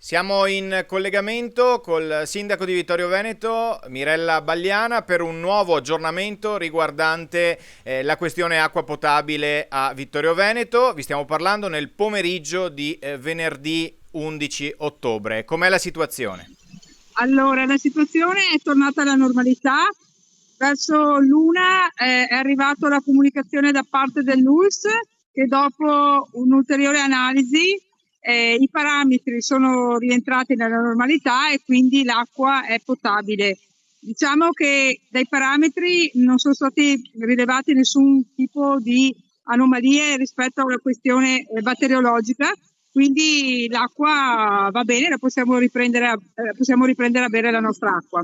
Siamo in collegamento col sindaco di Vittorio Veneto, Mirella Bagliana, per un nuovo aggiornamento riguardante la questione acqua potabile a Vittorio Veneto. Vi stiamo parlando nel pomeriggio di venerdì 11 ottobre. Com'è la situazione? Allora, la situazione è tornata alla normalità. Verso l'una è arrivata la comunicazione da parte dell'ULSS che dopo un'ulteriore analisi i parametri sono rientrati nella normalità e quindi l'acqua è potabile. Diciamo che dai parametri non sono stati rilevati nessun tipo di anomalie rispetto alla questione batteriologica, quindi l'acqua va bene, la possiamo riprendere a bere la nostra acqua.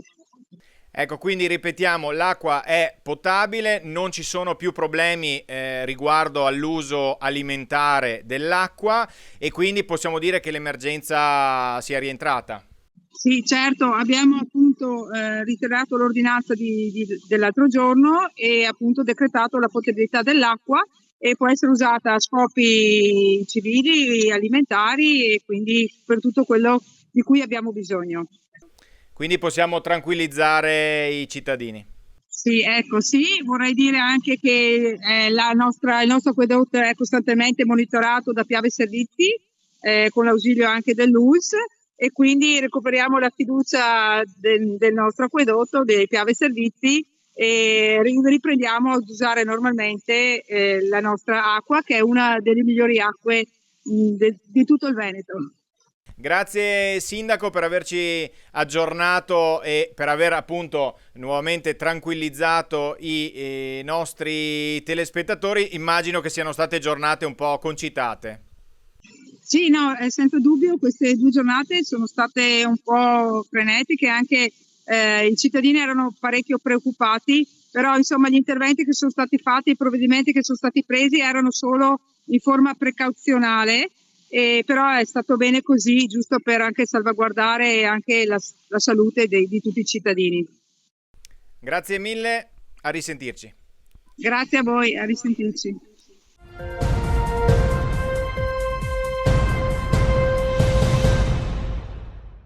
Ecco, quindi ripetiamo, l'acqua è potabile, non ci sono più problemi riguardo all'uso alimentare dell'acqua e quindi possiamo dire che l'emergenza sia rientrata. Sì, certo, abbiamo appunto ritirato l'ordinanza dell'altro giorno e appunto decretato la potabilità dell'acqua e può essere usata a scopi civili, alimentari e quindi per tutto quello di cui abbiamo bisogno. Quindi possiamo tranquillizzare i cittadini. Sì, ecco, sì, vorrei dire anche che il nostro acquedotto è costantemente monitorato da Piave Servizi, con l'ausilio anche dell'ULSS, e quindi recuperiamo la fiducia del nostro acquedotto, dei Piave Servizi, e riprendiamo ad usare normalmente la nostra acqua, che è una delle migliori acque di tutto il Veneto. Grazie Sindaco per averci aggiornato e per aver appunto nuovamente tranquillizzato i nostri telespettatori. Immagino che siano state giornate un po' concitate. Sì, no, senza dubbio queste 2 giornate sono state un po' frenetiche, anche i cittadini erano parecchio preoccupati, però insomma gli interventi che sono stati fatti, i provvedimenti che sono stati presi erano solo in forma precauzionale, però è stato bene così, giusto per anche salvaguardare anche la salute di tutti i cittadini. Grazie mille, a risentirci. Grazie a voi, a risentirci.